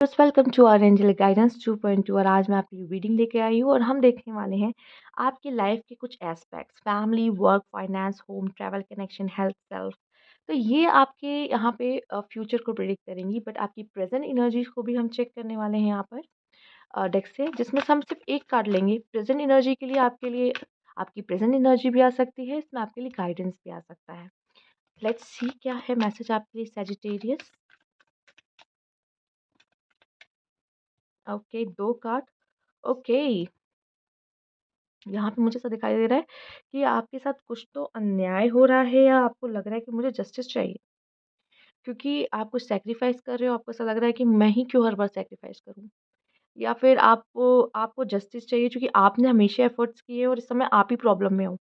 Viewers, welcome to our angel guidance 2.2। और आज मैं आपके लिए रीडिंग लेके आई हूँ और हम देखने वाले हैं आपकी लाइफ के कुछ aspects, family, work, finance, home, travel, connection, health, self. तो ये आपके यहाँ पे फ्यूचर को प्रिडिक्ट करेंगी, बट आपकी प्रेजेंट एनर्जीज को भी हम चेक करने वाले हैं यहाँ पर डेक से, जिसमें से हम सिर्फ एक कार्ड लेंगे प्रेजेंट एनर्जी के लिए। आपके लिए आपकी प्रेजेंट एनर्जी भी आ सकती है, इसमें आपके लिए गाइडेंस भी आ सकता है। लेट्स सी क्या है मैसेज आपके लिए सैजिटेरियस। ओके, दो कार्ड। ओके, यहाँ पे मुझे ऐसा दिखाई दे रहा है कि आपके साथ कुछ तो अन्याय हो रहा है, या आपको लग रहा है कि मुझे जस्टिस चाहिए, क्योंकि आप कुछ सैक्रिफाइस कर रहे हो। आपको ऐसा लग रहा है कि मैं ही क्यों हर बार सैक्रिफाइस करूँ, या फिर आपको आपको जस्टिस चाहिए क्योंकि आपने हमेशा एफर्ट्स किए और इस समय आप ही प्रॉब्लम में हो।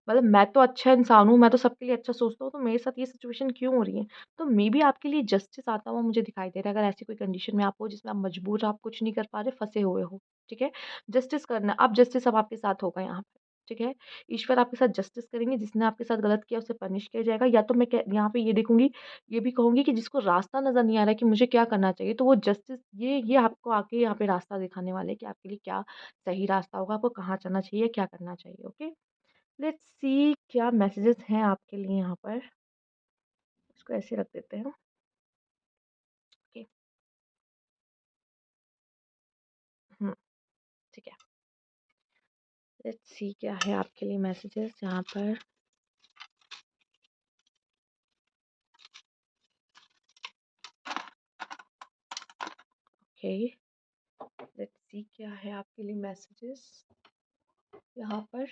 मतलब मैं तो अच्छा इंसान हूँ, मैं तो सबके लिए अच्छा सोचता हूँ, तो मेरे साथ ये सिचुएशन क्यों हो रही है। तो मे बी आपके लिए जस्टिस आता हुआ मुझे दिखाई दे रहा है, अगर ऐसी कोई कंडीशन में आप हो जिसमें आप मजबूर, आप कुछ नहीं कर पा रहे, फंसे हुए हो। ठीक है, जस्टिस करना, अब जस्टिस अब आपके साथ होगा यहाँ पे। ठीक है, ईश्वर आपके साथ जस्टिस करेंगे, जिसने आपके साथ गलत किया उसे पनिश किया जाएगा। या तो मैं यहाँ पे ये देखूंगी, ये भी कहूंगी कि जिसको रास्ता नजर नहीं आ रहा है कि मुझे क्या करना चाहिए, तो वो जस्टिस ये आपको आके यहाँ पे रास्ता दिखाने वाले हैं कि आपके लिए क्या सही रास्ता होगा, आपको कहाँ चलना चाहिए, क्या करना चाहिए। ओके, लेट्स सी क्या मैसेजेस हैं आपके लिए यहाँ पर। इसको ऐसे रख देते हैं। ओके, हम्म, ठीक है। लेट्स सी क्या है आपके लिए मैसेजेस यहाँ पर। ओके, लेट्स सी क्या है आपके लिए मैसेजेस यहाँ पर।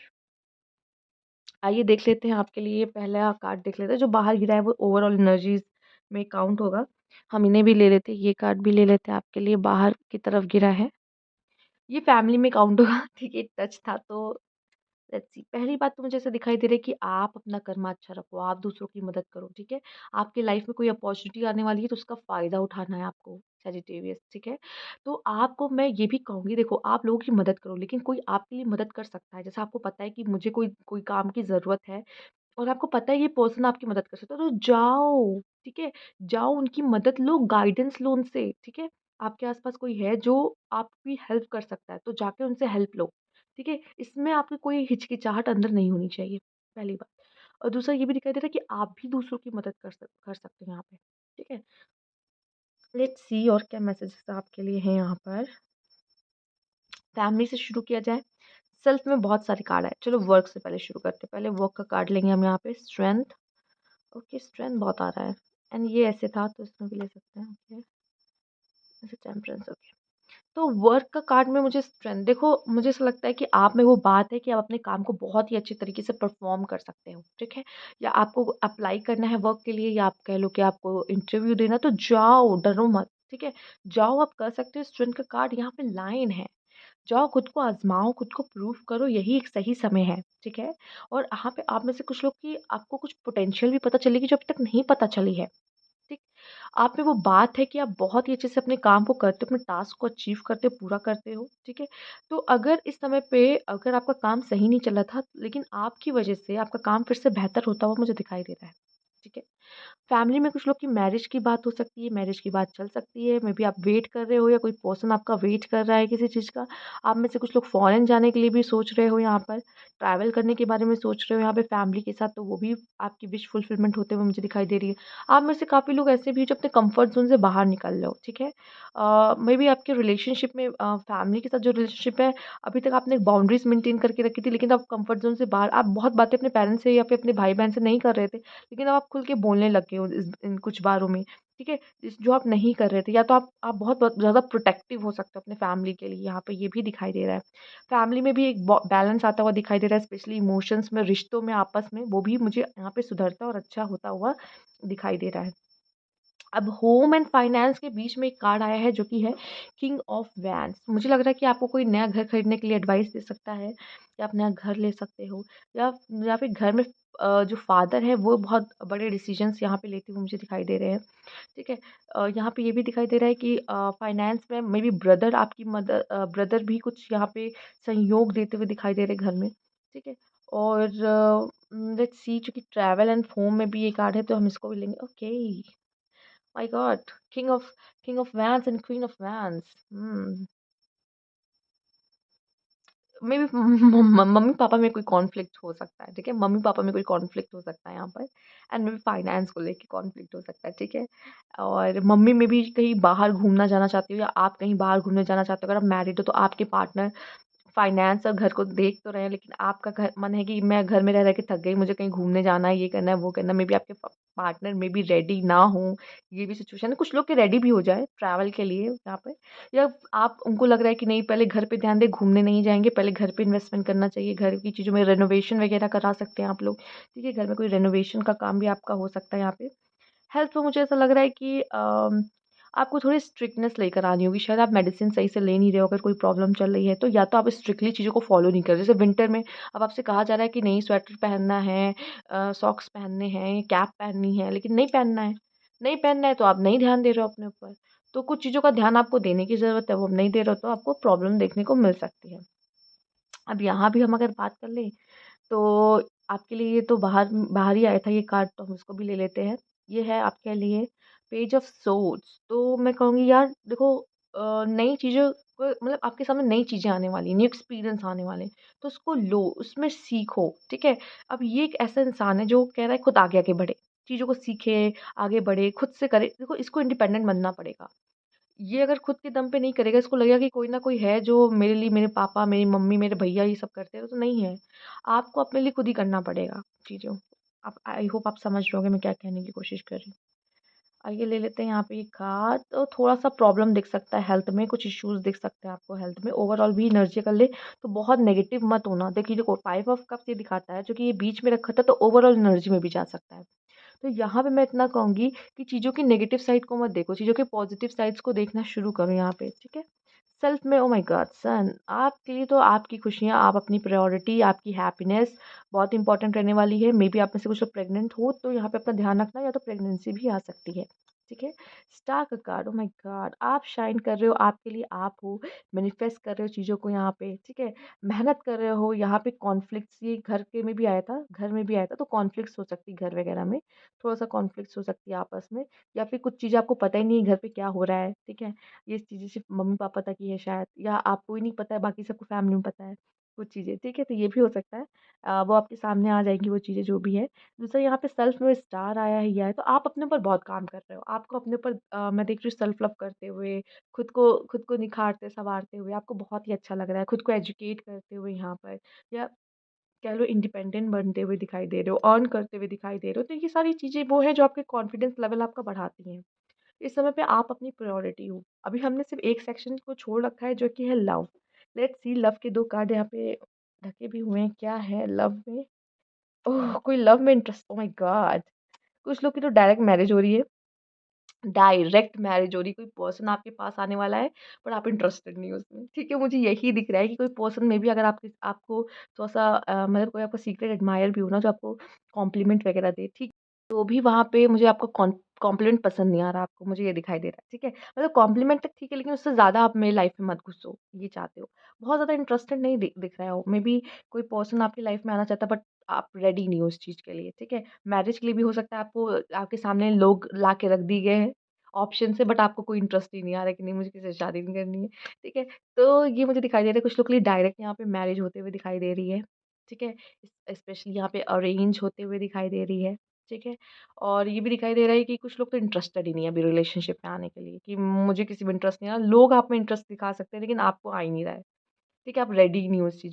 आइए देख लेते हैं आपके लिए। पहला कार्ड देख लेते हैं, जो बाहर गिरा है वो ओवरऑल एनर्जीज में काउंट होगा। हम इन्हें भी ले लेते हैं, ये कार्ड भी ले लेते हैं। आपके लिए बाहर की तरफ गिरा है, ये फैमिली में काउंट होगा। ठीक है, टच था तो लेट्स सी। पहली बात तो मुझे ऐसा दिखाई दे रहा है कि आप अपना कर्मा अच्छा रखो, आप दूसरों की मदद करो। ठीक है, आपकी लाइफ में कोई अपॉर्चुनिटी आने वाली है तो उसका फायदा उठाना है आपको, सैजिटेरियस। ठीक है, तो आपको मैं ये भी कहूंगी, देखो आप लोगों की मदद करो, लेकिन कोई आपके लिए मदद कर सकता है। जैसे आपको पता है कि मुझे कोई कोई काम की जरूरत है और आपको पता है ये पर्सन आपकी मदद कर सकता है, तो जाओ। ठीक है, जाओ उनकी मदद लो, गाइडेंस लो उनसे। ठीक है, आपके आसपास कोई है जो आपकी हेल्प कर सकता है, तो जाके उनसे हेल्प लो। ठीक है, इसमें आपकी कोई हिचकिचाहट अंदर नहीं होनी चाहिए, पहली बात। और दूसरा ये भी दिखाई दे रहा है कि आप भी दूसरों की मदद कर सकते हैं यहाँ पे। ठीक है, लेट्स सी और क्या मैसेजेस आपके लिए हैं यहाँ पर। फैमिली से शुरू किया जाए, सेल्फ में बहुत सारे कार्ड है। चलो वर्क से पहले शुरू करते हैं। पहले वर्क का कार्ड लेंगे हम यहाँ पे, स्ट्रेंथ। ओके, स्ट्रेंथ बहुत आ रहा है, एंड ये ऐसे था तो इसमें भी ले सकते हैं। ओके, ऐसे टेम्परेंस। ओके, तो वर्क का कार्ड में मुझे स्ट्रेंथ, देखो मुझे ऐसा लगता है कि आप में वो बात है कि आप अपने काम को बहुत ही अच्छे तरीके से परफॉर्म कर सकते हो। ठीक है, या आपको अप्लाई करना है वर्क के लिए, या आप कह लो कि आपको इंटरव्यू देना, तो जाओ, डरो मत। ठीक है, जाओ, आप कर सकते हो। स्ट्रेंथ का कार्ड यहाँ पे लाइन है, जाओ, खुद को आजमाओ, खुद को प्रूव करो, यही एक सही समय है। ठीक है, और यहाँ पे आप में से कुछ लोग की आपको कुछ पोटेंशियल भी पता चलेगी जो अभी तक नहीं पता चली है। ठीक, आप में वो बात है कि आप बहुत ही अच्छे से अपने काम को करते हो, अपने टास्क को अचीव करते हो, पूरा करते हो। ठीक है, तो अगर इस समय पे अगर आपका काम सही नहीं चला था, लेकिन आपकी वजह से आपका काम फिर से बेहतर होता हुआ मुझे दिखाई दे रहा है। ठीक है, फैमिली में कुछ लोग की मैरिज की बात हो सकती है, मैरिज की बात चल सकती है। मे बी आप वेट कर रहे हो, या कोई पर्सन आपका वेट कर रहा है किसी चीज़ का। आप में से कुछ लोग फॉरेन जाने के लिए भी सोच रहे हो, यहाँ पर ट्रैवल करने के बारे में सोच रहे हो यहाँ पे फैमिली के साथ, तो वो भी आपकी विश फुलफिलमेंट होते हुए मुझे दिखाई दे रही है। आप में से काफ़ी लोग ऐसे भी हैं जो अपने कंफर्ट जोन से बाहर निकल रहे हो। ठीक है, मे बी आपके रिलेशनशिप में, फैमिली के साथ जो रिलेशनशिप है, अभी तक आपने बाउंड्रीज मेंटेन करके रखी थी, लेकिन अब कंफर्ट जोन से बाहर, आप बहुत बातें अपने पेरेंट्स से या फिर अपने भाई बहन से नहीं कर रहे थे, लेकिन अब आप खुल के बोलने लग गए हो इन कुछ बारों में। ठीक है, जो आप नहीं कर रहे थे, या तो आप बहुत बहुत ज़्यादा प्रोटेक्टिव हो सकते हो अपने फैमिली के लिए, यहाँ पे ये भी दिखाई दे रहा है। फैमिली में भी एक बैलेंस आता हुआ दिखाई दे रहा है, स्पेशली इमोशंस में, रिश्तों में, आपस में, वो भी मुझे यहाँ पे सुधरता और अच्छा होता हुआ दिखाई दे रहा है। अब होम एंड फाइनेंस के बीच में एक कार्ड आया है जो कि है किंग ऑफ वैंड्स। मुझे लग रहा है कि आपको कोई नया घर खरीदने के लिए एडवाइस दे सकता है, या आप नया घर ले सकते हो, या फिर घर में जो फादर है वो बहुत बड़े डिसीजंस यहाँ पे लेते हुए मुझे दिखाई दे रहे हैं। ठीक है, यहाँ पे ये भी दिखाई दे रहा है कि फाइनेंस में मे बी ब्रदर, आपकी मदर, ब्रदर भी कुछ यहाँ पे सहयोग देते हुए दिखाई दे रहे हैं घर में। ठीक है, और लेट्स सी, चूंकि ट्रैवल एंड होम में भी ये कार्ड है तो हम इसको भी लेंगे। Okay, my god! King of vans and queen of vans. Maybe mummy papa में कोई कॉन्फ्लिक्ट हो सकता है, ठीक है? मम्मी-पापा में कोई कॉन्फ्लिक्ट हो सकता है यहाँ पर, एंड मे बी फाइनेंस को लेके कॉन्फ्लिक्ट हो सकता है, ठीक है? और मम्मी में भी कहीं बाहर घूमना जाना चाहती हो या आप कहीं बाहर घूमने जाना चाहते हो, अगर आप मैरिड हो तो आपके पार्टनर फाइनेंस और घर को देख तो रहे हैं, लेकिन आपका घर मन है कि मैं घर में रह रह के थक गई, मुझे कहीं घूमने जाना है, ये करना है, वो करना है। मे बी आपके पार्टनर में बी रेडी ना हो, ये भी सिचुएशन है। कुछ लोग के रेडी भी हो जाए ट्रैवल के लिए यहाँ पे, या आप उनको लग रहा है कि नहीं पहले घर पे ध्यान दें, घूमने नहीं जाएंगे, पहले घर पे इन्वेस्टमेंट करना चाहिए, घर की चीज़ों में रेनोवेशन वगैरह करा सकते हैं आप लोग, ठीक है? घर में कोई रेनोवेशन का काम भी आपका हो सकता है यहाँ पे। हेल्थ में मुझे ऐसा लग रहा है कि आपको थोड़ी स्ट्रिक्टनेस लेकर आनी होगी। शायद आप मेडिसिन सही से ले नहीं रहे हो, अगर कोई प्रॉब्लम चल रही है तो, या तो आप स्ट्रिक्टली चीज़ों को फ़ॉलो नहीं कर रहे। जैसे विंटर में अब आपसे कहा जा रहा है कि नहीं स्वेटर पहनना है, सॉक्स पहनने हैं, कैप पहननी है, लेकिन नहीं पहनना है। नहीं पहनना है तो आप नहीं ध्यान दे रहे हो अपने ऊपर। तो कुछ चीज़ों का ध्यान आपको देने की ज़रूरत है, वो आप नहीं दे रहे हो तो आपको प्रॉब्लम देखने को मिल सकती है। अब यहाँ भी हम अगर बात कर लें तो आपके लिए ये तो बाहर बाहर ही आया था ये कार्ड, तो हम इसको भी ले लेते हैं। ये है आपके लिए पेज ऑफ सोर्ड्स। तो मैं कहूँगी यार देखो, नई चीज़ों को मतलब आपके सामने नई चीज़ें आने वाली, न्यू एक्सपीरियंस आने वाले हैं, तो उसको लो, उसमें सीखो, ठीक है? अब ये एक ऐसा इंसान है जो कह रहा है खुद आगे-आगे बढ़े, चीज़ों को सीखे, आगे बढ़े, खुद से करे। देखो इसको इंडिपेंडेंट बनना पड़ेगा। ये अगर खुद के दम पे नहीं करेगा, इसको लगेगा कि कोई ना कोई है जो मेरे लिए, मेरे पापा, मेरी मम्मी, मेरे भैया ये सब करते हैं, तो नहीं है। आपको अपने लिए खुद ही करना पड़ेगा चीज़ों। आप आई होप आप समझ रहे होंगे मैं क्या कहने की कोशिश कर रही हूँ। आइए ले लेते हैं यहाँ पे ये कार्ड। तो थोड़ा-सा प्रॉब्लम दिख सकता है हेल्थ में, कुछ इश्यूज़ दिख सकते हैं आपको हेल्थ में। ओवरऑल भी एनर्जी कर ले तो बहुत नेगेटिव मत होना। देखिए देखो 5 ऑफ कप्स ये दिखाता है, जो कि ये बीच में रखा था तो ओवरऑल एनर्जी में भी जा सकता है। तो यहाँ पे मैं इतना कहूँगी कि चीज़ों की नेगेटिव साइड को मत देखो, चीज़ों के पॉजिटिव साइड्स को देखना शुरू करो यहाँ पे, ठीक है? सेल्फ में ओह माय गॉड सन, आपके लिए तो आपकी खुशियाँ, आप अपनी प्रायोरिटी, आपकी हैप्पीनेस बहुत इंपॉर्टेंट रहने वाली है। मे बी आप में से कुछ लोग प्रेग्नेंट हो तो यहाँ पे अपना ध्यान रखना, या तो प्रेगनेंसी भी आ सकती है, ठीक है? स्टार का कार्ड, ओह माय गॉड, आप शाइन कर रहे हो, आपके लिए आप हो, मैनिफेस्ट कर रहे हो चीज़ों को यहाँ पे, ठीक है? मेहनत कर रहे हो, यहाँ पे कॉन्फ्लिक्ट्स ये घर के में भी आया था, घर में भी आया था, तो कॉन्फ्लिक्ट्स हो सकती है घर वगैरह में, थोड़ा-सा कॉन्फ्लिक्ट्स हो सकती है आपस में, या फिर कुछ चीज़ें आपको पता ही नहीं है घर पे क्या हो रहा है, ठीक है? ये चीज़ें सिर्फ़ मम्मी-पापा तक ही है शायद, या आपको ही नहीं पता है, बाकी सबको फैमिली में पता है कुछ चीज़ें, ठीक है? तो ये भी हो सकता है। वो आपके सामने आ जाएँगी वो चीज़ें जो भी है। दूसरा यहाँ पे सेल्फ में स्टार आया है, ये है, तो आप अपने ऊपर बहुत काम कर रहे हो। आपको अपने ऊपर मैं देख रही हूँ सेल्फ लव करते हुए, खुद को निखारते, सँवारते हुए, आपको बहुत ही अच्छा लग रहा है, खुद को एजुकेट करते हुए यहाँ पर, या कह लो इंडिपेंडेंट बनते हुए दिखाई दे रहे हो, अर्न करते हुए दिखाई दे रहे हो। तो ये सारी चीज़ें वो हैं जो आपके कॉन्फिडेंस लेवल आपका बढ़ाती हैं। इस समय पे आप अपनी प्रायोरिटी हो। अभी हमने सिर्फ़ एक सेक्शन को छोड़ रखा है जो कि है लव। लेट्स सी लव के 2 कार्ड यहाँ पे ढके भी हुए हैं, क्या है लव में? ओह! कोई लव में इंटरेस्ट, ओह माय गॉड! कुछ लोग की तो डायरेक्ट मैरिज हो रही है। डायरेक्ट मैरिज हो रही, कोई पर्सन आपके पास आने वाला है, पर आप इंटरेस्टेड नहीं हो उसमें, ठीक है? मुझे यही दिख रहा है कि कोई पर्सन में भी अगर आपको थोड़ा-सा मतलब कोई आपका सीक्रेट एडमायर भी हो ना, जो आपको कॉम्प्लीमेंट वगैरह दे, ठीक? तो भी वहाँ पे मुझे आपका कॉम्प्लीमेंट पसंद नहीं आ रहा आपको, मुझे ये दिखाई दे रहा है, ठीक है? मतलब कॉम्प्लीमेंट तक ठीक है, लेकिन उससे ज़्यादा आप मेरी लाइफ़ में मत घुसो, ये चाहते हो। बहुत ज़्यादा इंटरेस्टेड नहीं दिख रहे हो, मेबी कोई पर्सन आपकी लाइफ़ में आना चाहता है, बट आप रेडी नहीं हो उस चीज़ के लिए, ठीक है? मैरिज के लिए भी हो सकता है आपको आपके सामने लोग ला के रख दिए गए हैं ऑप्शन से, बट आपको कोई इंटरेस्ट ही नहीं आ रहा है कि नहीं मुझे किसी से शादी नहीं करनी है, ठीक है? तो ये मुझे दिखाई दे रहा है कुछ लोग के लिए डायरेक्ट यहाँ पे मैरिज होते हुए दिखाई दे रही है, ठीक है? स्पेशली यहाँ पे अरेंज होते हुए दिखाई दे रही है, ठीक है? और ये भी दिखाई दे रहा है कि कुछ लोग तो इंटरेस्टेड ही नहीं है अभी रिलेशनशिप में आने के लिए, कि मुझे किसी में इंटरेस्ट नहीं है। लोग आप में इंटरेस्ट दिखा सकते हैं लेकिन आपको आ ही नहीं रहा है, ठीक है? आप रेडी नहीं हो उस चीज़